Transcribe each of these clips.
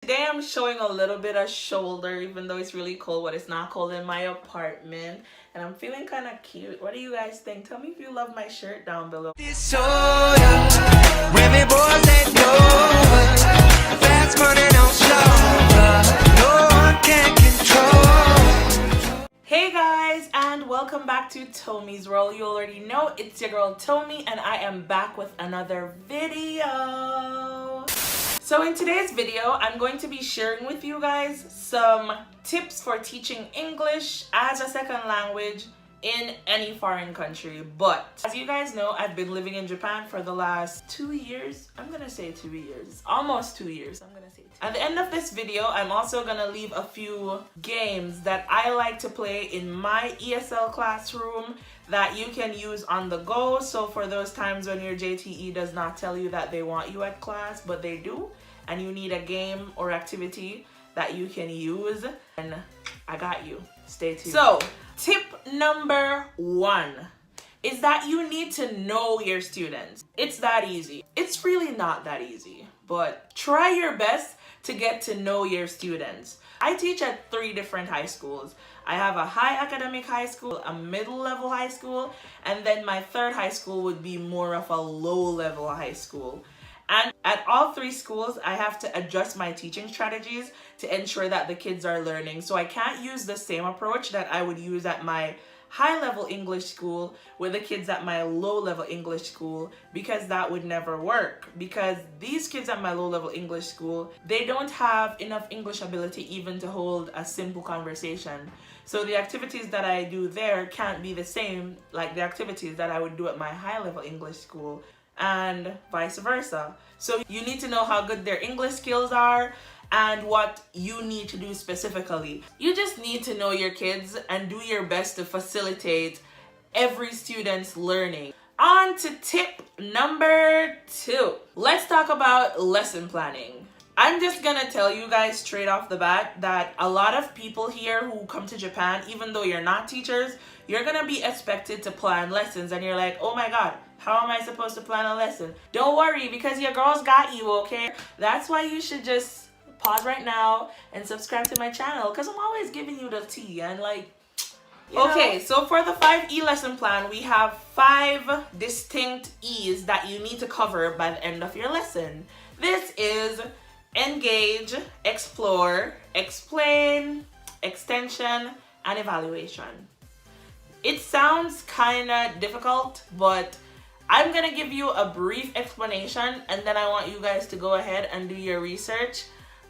Today I'm showing a little bit of shoulder, even though it's really cold, but it's not cold in my apartment. And I'm feeling kind of cute. What do you guys think? Tell me if you love my shirt down below. Hey guys, and welcome back to Tommy's World. You already know it's your girl Tommy, and I am back with another video. So in today's video, I'm going to be sharing with you guys some tips for teaching English as a second language in any foreign country. But as you guys know, I've been living in Japan for the last 2 years. I'm gonna say 2 years, almost 2 years. I'm gonna say 2. At the end of this video, I'm also gonna leave a few games that I like to play in my ESL classroom that you can use on the go. So for those times when your JTE does not tell you that they want you at class, but they do, and you need a game or activity that you can use, and I got you. Stay tuned. So tip number 1 is that you need to know your students. It's that easy. It's really not that easy, but try your best to get to know your students. I teach at 3 different high schools. I have a high academic high school, a middle level high school, and then my 3rd high school would be more of a low level high school. And at all 3 schools, I have to adjust my teaching strategies to ensure that the kids are learning. So I can't use the same approach that I would use at my high-level English school with the kids at my low-level English school, because that would never work. Because these kids at my low-level English school, they don't have enough English ability even to hold a simple conversation. So the activities that I do there can't be the same like the activities that I would do at my high-level English school, and vice versa. So you need to know how good their English skills are and what you need to do specifically. You just need to know your kids and do your best to facilitate every student's learning. On to tip number 2. Let's talk about lesson planning. I'm just gonna tell you guys straight off the bat that a lot of people here who come to Japan, even though you're not teachers, you're gonna be expected to plan lessons, and you're like, oh my god, how am I supposed to plan a lesson? Don't worry, because your girls got you, okay? That's why you should just pause right now and subscribe to my channel, because I'm always giving you the tea and like, okay, so for the 5E lesson plan, we have 5 distinct E's that you need to cover by the end of your lesson. This is engage, explore, explain, extension, and evaluation. It sounds kind of difficult, but I'm gonna give you a brief explanation, and then I want you guys to go ahead and do your research,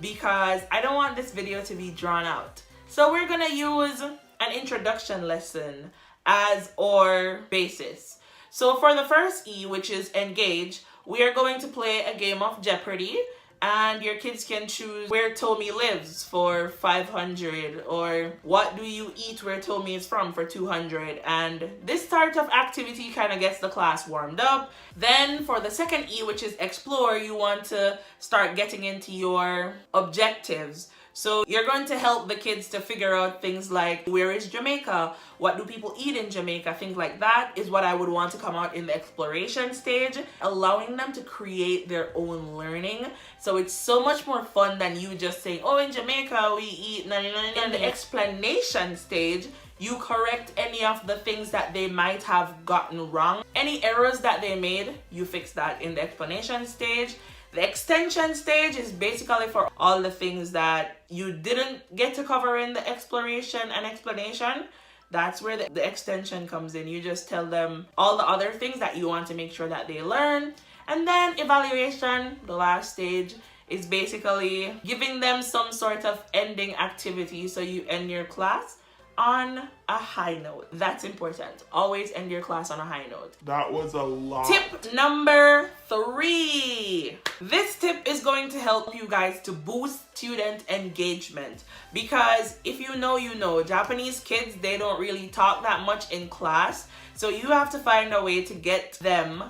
because I don't want this video to be drawn out. So we're gonna use an introduction lesson as our basis. So for the first E, which is engage, we are going to play a game of Jeopardy, and your kids can choose where Tommy lives for 500, or what do you eat where Tommy is from for 200. And this sort of activity kind of gets the class warmed up. Then for the second E, which is explore, you want to start getting into your objectives. So you're going to help the kids to figure out things like, where is Jamaica? What do people eat in Jamaica? Things like that is what I would want to come out in the exploration stage, allowing them to create their own learning. So it's so much more fun than you just saying, oh, in Jamaica we eat. In the explanation stage, you correct any of the things that they might have gotten wrong. Any errors that they made, you fix that in the explanation stage. The extension stage is basically for all the things that you didn't get to cover in the exploration and explanation. That's where the extension comes in. You just tell them all the other things that you want to make sure that they learn. And then evaluation, the last stage, is basically giving them some sort of ending activity, so you end your class on a high note. That's important. Always end your class on a high note. That was a lot. Tip number 3. This tip is going to help you guys to boost student engagement, because if you know, you know, Japanese kids, they don't really talk that much in class. So you have to find a way to get them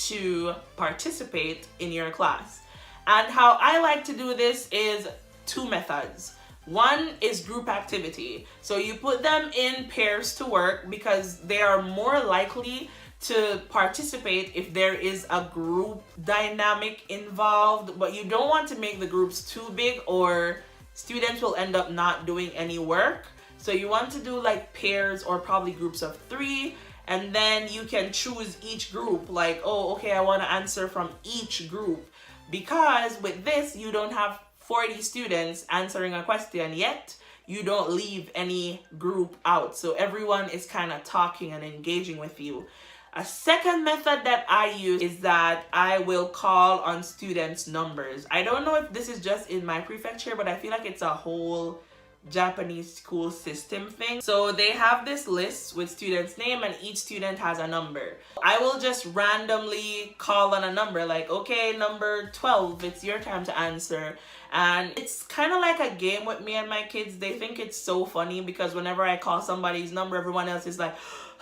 to participate in your class. And how I like to do this is 2 methods. One is group activity. So you put them in pairs to work, because they are more likely to participate if there is a group dynamic involved, but you don't want to make the groups too big or students will end up not doing any work. So you want to do like pairs or probably groups of 3, and then you can choose each group, like, oh, okay, I want to answer from each group, because with this you don't have 40 students answering a question, yet you don't leave any group out, so everyone is kind of talking and engaging with you. A second method that I use is that I will call on students' numbers. I don't know if this is just in my prefecture, but I feel like it's a whole Japanese school system thing. So they have this list with students' name and each student has a number. I will just randomly call on a number, like, okay, number 12, it's your time to answer. And it's kind of like a game with me and my kids. They think it's so funny because whenever I call somebody's number, everyone else is like,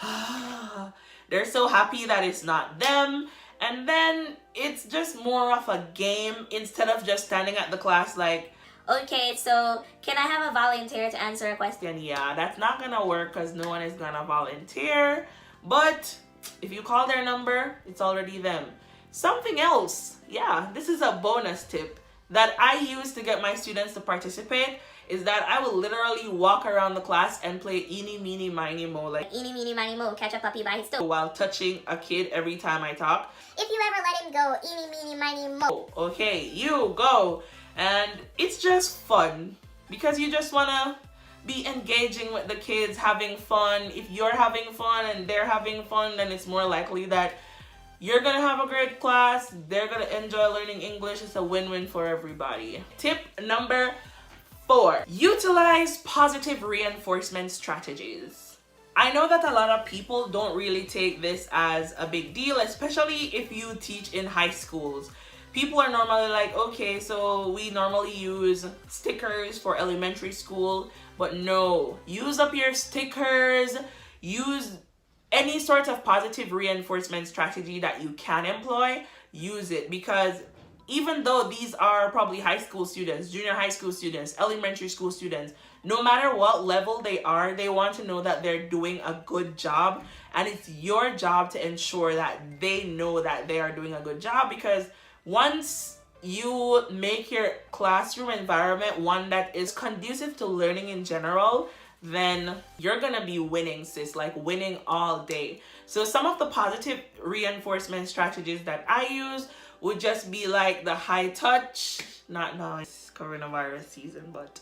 ah. They're so happy that it's not them. And then it's just more of a game instead of just standing at the class like, okay, so can I have a volunteer to answer a question? Yeah, that's not gonna work because no one is gonna volunteer. But if you call their number, it's already them. Something else, yeah, this is a bonus tip that I use to get my students to participate, is that I will literally walk around the class and play eeny, meeny, miny, mo, like eeny, meeny, miny, mo, catch a puppy by his toe, while touching a kid every time I talk. If you ever let him go, eeny, meeny, miny, mo. Okay, you go. And it's just fun because you just want to be engaging with the kids, having fun. If you're having fun and they're having fun, then it's more likely that you're gonna have a great class, they're gonna enjoy learning English. It's a win-win for everybody. Tip number 4, utilize positive reinforcement strategies. I know that a lot of people don't really take this as a big deal, especially if you teach in high schools. People are normally like, okay, so we normally use stickers for elementary school, but no, use up your stickers, use any sort of positive reinforcement strategy that you can employ, use it, because even though these are probably high school students, junior high school students, elementary school students, no matter what level they are, they want to know that they're doing a good job, and it's your job to ensure that they know that they are doing a good job, because once you make your classroom environment one that is conducive to learning in general, then you're gonna be winning, sis, like winning all day. So some of the positive reinforcement strategies that I use would just be like the high touch, not now it's coronavirus season, but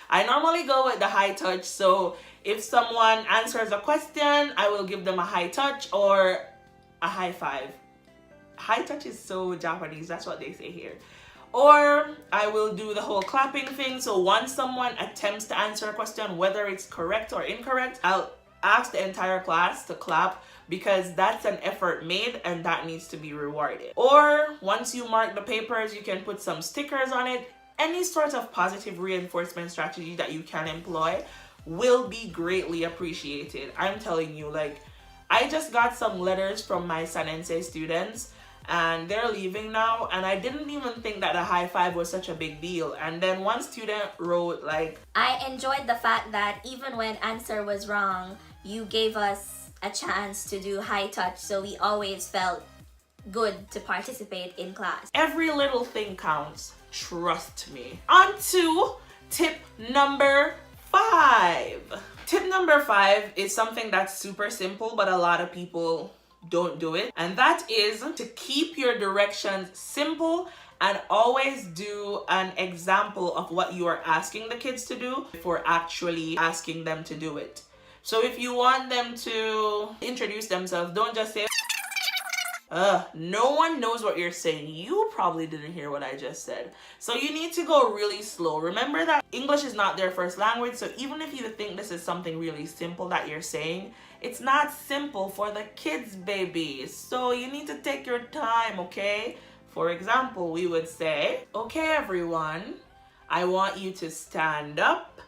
I normally go with the high touch. So if someone answers a question, I will give them a high touch or a high five. High touch is so Japanese, that's what they say here. Or I will do the whole clapping thing. So once someone attempts to answer a question, whether it's correct or incorrect, I'll ask the entire class to clap, because that's an effort made and that needs to be rewarded. Or once you mark the papers, you can put some stickers on it. Any sort of positive reinforcement strategy that you can employ will be greatly appreciated. I'm telling you, like, I just got some letters from my Sanense students and they're leaving now, and I didn't even think that a high five was such a big deal. And then one student wrote like, I enjoyed the fact that even when answer was wrong, you gave us a chance to do high touch, so we always felt good to participate in class. Every little thing counts, trust me. On to tip number 5. Tip number 5 is something that's super simple, but a lot of people don't do it, and that is to keep your directions simple and always do an example of what you are asking the kids to do before actually asking them to do it. So if you want them to introduce themselves, don't just say, no one knows what you're saying. You probably didn't hear what I just said. So you need to go really slow. Remember that English is not their first language, so even if you think this is something really simple that you're saying, it's not simple for the kids, baby. So you need to take your time, okay? For example, we would say, okay, everyone, I want you to stand up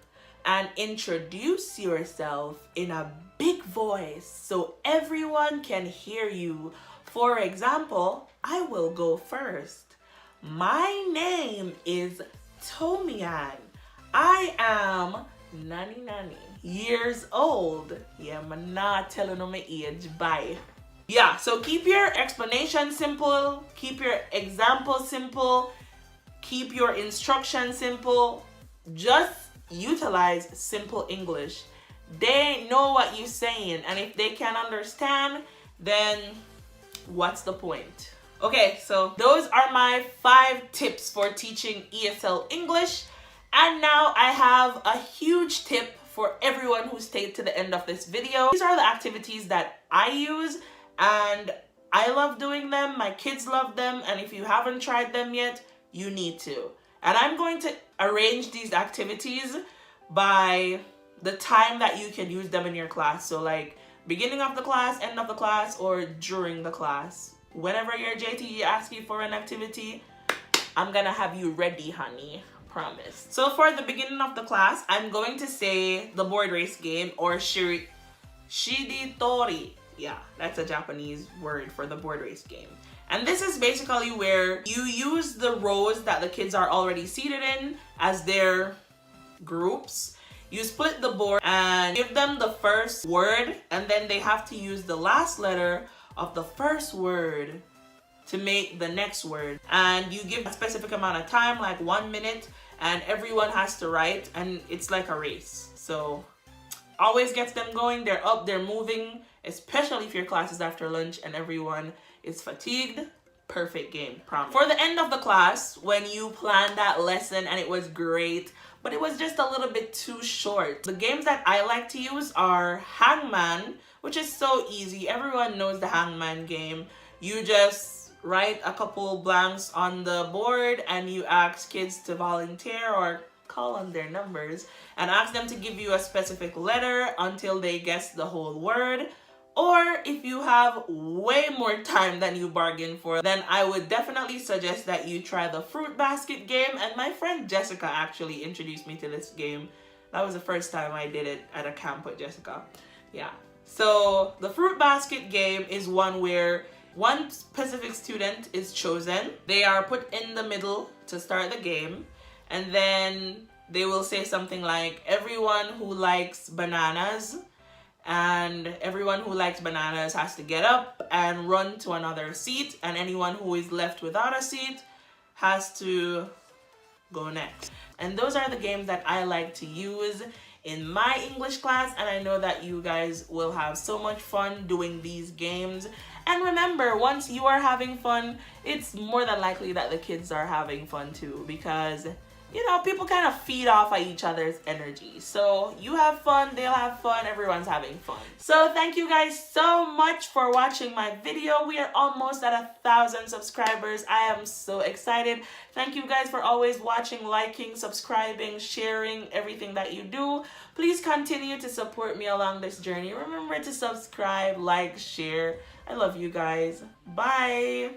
and introduce yourself in a big voice so everyone can hear you. For example, I will go first. My name is Tomian. I am nani years old. Yeah, I'm not telling them my age. Bye. Yeah, so keep your explanation simple, keep your example simple, keep your instruction simple. Just utilize simple English. They know what you're saying, and if they can't understand, then what's the point? Okay, so those are my 5 tips for teaching ESL English. And now I have a huge tip for everyone who stayed to the end of this video. These are the activities that I use, and I love doing them, my kids love them, and if you haven't tried them yet, you need to. And I'm going to arrange these activities by the time that you can use them in your class. So like beginning of the class, end of the class, or during the class. Whenever your JTE asks you for an activity, I'm gonna have you ready, honey. Promise. So for the beginning of the class, I'm going to say the board race game, or Shiritori. Yeah, that's a Japanese word for the board race game. And this is basically where you use the rows that the kids are already seated in as their groups. You split the board and give them the first word, and then they have to use the last letter of the first word to make the next word. And you give a specific amount of time, like 1 minute, and everyone has to write, and it's like a race. So always gets them going. They're up, they're moving, especially if your class is after lunch and everyone is fatigued. Perfect game, promise. For the end of the class, when you planned that lesson and it was great, but it was just a little bit too short, the games that I like to use are Hangman, which is so easy. Everyone knows the Hangman game. You just write a couple blanks on the board and you ask kids to volunteer or call on their numbers and ask them to give you a specific letter until they guess the whole word. Or if you have way more time than you bargained for, then I would definitely suggest that you try the fruit basket game. And my friend Jessica actually introduced me to this game. That was the first time I did it at a camp with Jessica. Yeah. So the fruit basket game is one where one specific student is chosen. They are put in the middle to start the game. And then they will say something like, everyone who likes bananas, and everyone who likes bananas has to get up and run to another seat, and anyone who is left without a seat has to go next. And those are the games that I like to use in my English class, and I know that you guys will have so much fun doing these games. And remember, once you are having fun, it's more than likely that the kids are having fun too, because you know, people kind of feed off of each other's energy. So you have fun, they'll have fun, everyone's having fun. So thank you guys so much for watching my video. We are almost at 1,000 subscribers. I am so excited. Thank you guys for always watching, liking, subscribing, sharing, everything that you do. Please continue to support me along this journey. Remember to subscribe, like, share. I love you guys. Bye.